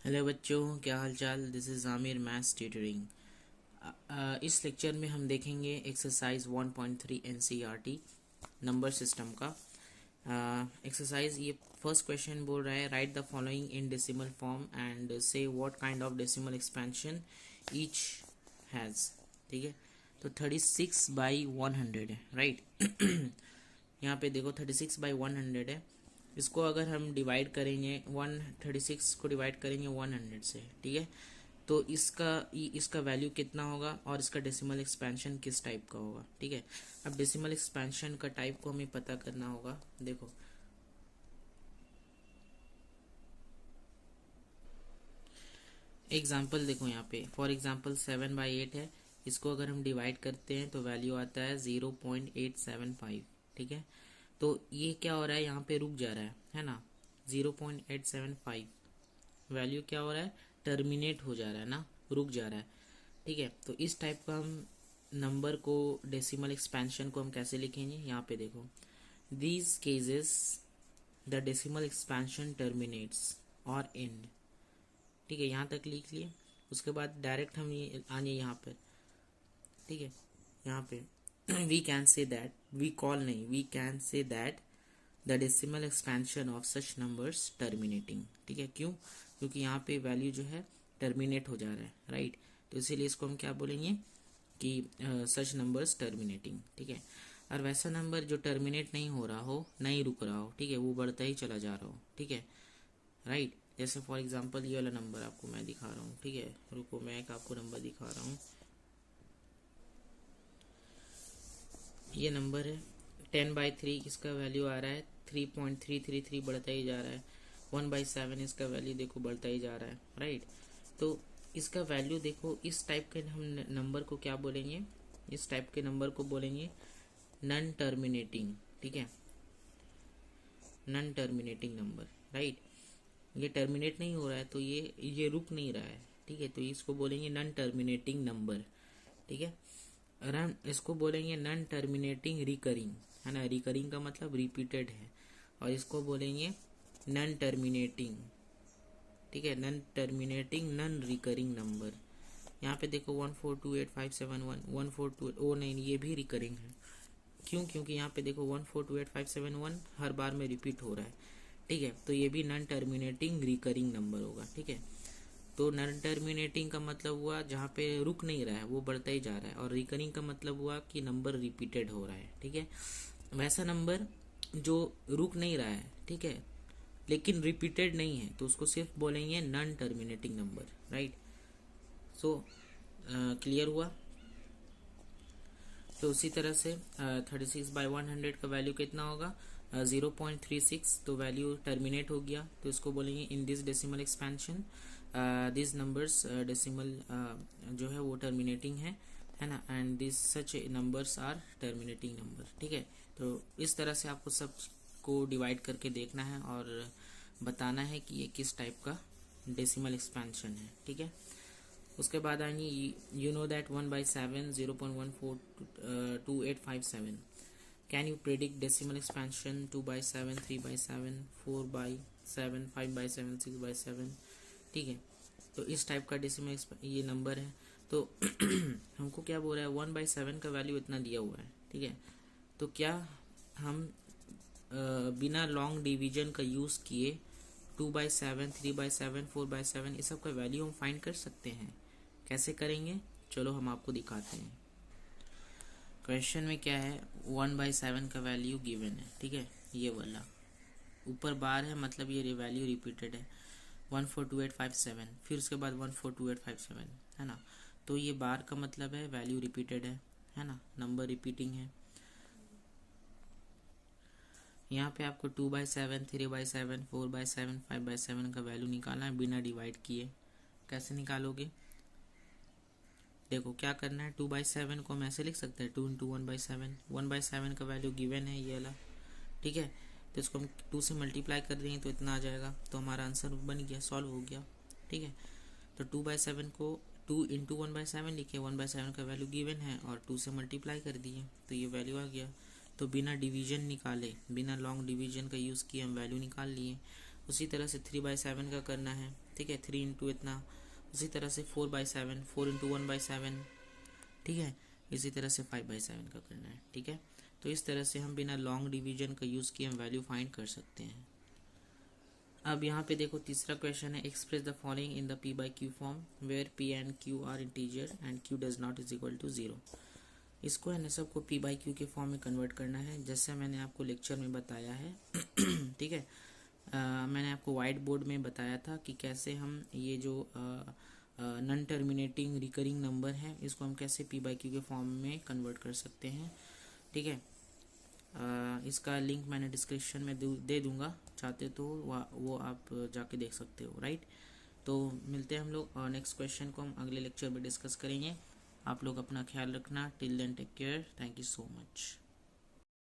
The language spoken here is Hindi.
हेलो बच्चों, क्या हाल चाल। This is Aamir maths tutoring. इस लेक्चर में हम देखेंगे एक्सरसाइज 1.3 एनसीईआरटी नंबर सिस्टम का एक्सरसाइज। ये फर्स्ट क्वेश्चन बोल रहा है, right the following in decimal form and say what kind of decimal expansion each has. ठीक है, तो 36/100 है, राइट। यहाँ पे देखो 36/100 है। इसको अगर हम डिवाइड करेंगे 136 को डिवाइड करेंगे 100 से, ठीक है, तो इसका वैल्यू कितना होगा और इसका डेसिमल एक्सपेंशन किस टाइप का होगा। ठीक है, अब डेसिमल एक्सपेंशन का टाइप को हमें पता करना होगा। देखो एग्जाम्पल, देखो यहाँ पे फॉर एग्जाम्पल 7/8 है। इसको अगर हम डिवाइड करते हैं तो वैल्यू आता है 0.875। ठीक है, तो ये क्या हो रहा है, यहाँ पे रुक जा रहा है ना। 0.875 वैल्यू क्या हो रहा है, टर्मिनेट हो जा रहा है ना, रुक जा रहा है। ठीक है, तो इस टाइप का हम नंबर को, डेसिमल एक्सपेंशन को हम कैसे लिखेंगे, यहाँ पे देखो, these cases the decimal expansion terminates और एंड। ठीक है, यहाँ तक लिख लिए। उसके बाद डायरेक्ट हम ये आने यहाँ पर, ठीक है, यहाँ पे we can say that, we call नहीं, we can say that the decimal expansion of such numbers terminating. ठीक है, क्यों, क्योंकि यहाँ पे वैल्यू जो है टर्मिनेट हो जा रहा है, राइट। तो इसीलिए इसको हम क्या बोलेंगे कि सच नंबर्स टर्मिनेटिंग। ठीक है, और वैसा नंबर जो टर्मिनेट नहीं हो रहा हो, नहीं रुक रहा हो, ठीक है, वो बढ़ता ही चला जा रहा हो। ठीक है, राइट। जैसे फॉर एग्जांपल ये वाला नंबर आपको मैं दिखा रहा हूँ। ठीक है, रुको मैं एक आपको नंबर दिखा रहा हूँ। ये नंबर है 10/3, इसका वैल्यू आ रहा है 3.333, बढ़ता ही जा रहा है। 1/7 इसका वैल्यू देखो बढ़ता ही जा रहा है, राइट। तो इसका वैल्यू देखो, इस टाइप के हम नंबर को क्या बोलेंगे, इस टाइप के नंबर को बोलेंगे नॉन टर्मिनेटिंग। ठीक है, नॉन टर्मिनेटिंग नंबर, राइट। ये टर्मिनेट नहीं हो रहा है तो ये रुक नहीं रहा है। ठीक है, तो इसको बोलेंगे नॉन टर्मिनेटिंग नंबर। ठीक है, और हम इसको बोलेंगे नॉन टर्मिनेटिंग रिकरिंग, है ना। रिकरिंग का मतलब रिपीटेड है, और इसको बोलेंगे नॉन टर्मिनेटिंग। ठीक है, non terminating non recurring number. यहाँ पे देखो 1428571 142, ओ नहीं, ये भी रिकरिंग है। क्यों, क्योंकि यहाँ पे देखो 1428571 हर बार में रिपीट हो रहा है। ठीक है, तो ये भी नॉन टर्मिनेटिंग रिकरिंग नंबर होगा। ठीक है, तो नॉन टर्मिनेटिंग का मतलब हुआ जहाँ पे रुक नहीं रहा है, वो बढ़ता ही जा रहा है, और रिकरिंग का मतलब हुआ कि नंबर रिपीटेड हो रहा है। ठीक है, वैसा नंबर जो रुक नहीं रहा है, ठीक है, लेकिन रिपीटेड नहीं है, तो उसको सिर्फ बोलेंगे non terminating number, right. So clear हुआ। तो उसी तरह से 36/100 का वैल्यू कितना होगा, 0.36, तो वैल्यू टर्मिनेट हो गया, तो इसको बोलेंगे in this decimal expansion this numbers decimal जो है वो टर्मिनेटिंग है ना, and this such numbers are terminating number. ठीक है, तो इस तरह से आपको सब को डिवाइड करके देखना है और बताना है कि ये किस टाइप का डेसिमल एक्सपेंशन है। ठीक है, उसके बाद आएंगे you know that 1/7 0.142857। Can you predict decimal expansion 2/7 3/7 4/7 5/7 6/7। ठीक है, तो इस टाइप का डेसिमल ये नंबर है। तो हमको क्या बोल रहा है, 1/7 का वैल्यू इतना दिया हुआ है। ठीक है, तो क्या हम बिना लॉन्ग डिवीजन का यूज़ किए 2/7 3/7 4/7 इस सब का वैल्यू हम फाइंड कर सकते हैं। कैसे करेंगे, चलो हम आपको दिखाते हैं। क्वेश्चन में क्या है, 1/7 का वैल्यू गिवन है। ठीक है, ये वाला ऊपर बार है, मतलब ये वैल्यू रिपीटेड है 142857, फिर उसके बाद 142857, है ना। तो ये बार का मतलब है वैल्यू रिपीटेड है ना, नंबर रिपीटिंग है। यहाँ पे आपको 2/7 3/7 4/7 5/7 का वैल्यू निकालना है बिना डिवाइड किए। कैसे निकालोगे, देखो क्या करना है, 2/7 को हम ऐसे लिख सकते हैं 2 इंटू 1/7। 1/7 का वैल्यू गिवन है ये वाला। ठीक है, तो इसको हम 2 से मल्टीप्लाई कर देंगे तो इतना आ जाएगा, तो हमारा आंसर बन गया, सॉल्व हो गया। ठीक है, तो 2/7 को 2 इंटू 1/7 लिखे, 1/7 का वैल्यू गिवन है और 2 से मल्टीप्लाई कर दिए तो ये वैल्यू आ गया। तो बिना डिवीजन निकाले, बिना लॉन्ग डिवीजन का यूज़ किए हम वैल्यू निकाल लिए। उसी तरह से 3/7 का करना है। ठीक है, 3 इंटू इतना, इसी तरह से 4/7, 4 इंटू 1/7, ठीक है, इसी तरह से 5/7 का करना है, ठीक है। तो इस तरह से हम बिना लॉन्ग डिवीजन का यूज़ किए हम वैल्यू फाइंड कर सकते हैं। अब यहाँ पे देखो तीसरा क्वेश्चन है, express the following in the P by Q form where P and Q are integer and Q does not is equal to 0। इसको है ना सबको P by Q के फॉर्म में कन्वर्ट करना है, जैसे मैंने आपको लेक्चर में बताया है ठीक है। मैंने आपको वाइट बोर्ड में बताया था कि कैसे हम ये जो नॉन टर्मिनेटिंग रिकरिंग नंबर है इसको हम कैसे P by Q के फॉर्म में कन्वर्ट कर सकते हैं, ठीक है। इसका लिंक मैंने डिस्क्रिप्शन में दे दूंगा, चाहते तो वो आप जाके देख सकते हो, राइट। तो मिलते हैं हम लोग, और नेक्स्ट क्वेश्चन को हम अगले लेक्चर में डिस्कस करेंगे। आप लोग अपना ख्याल रखना। Till then take care, thank you so much.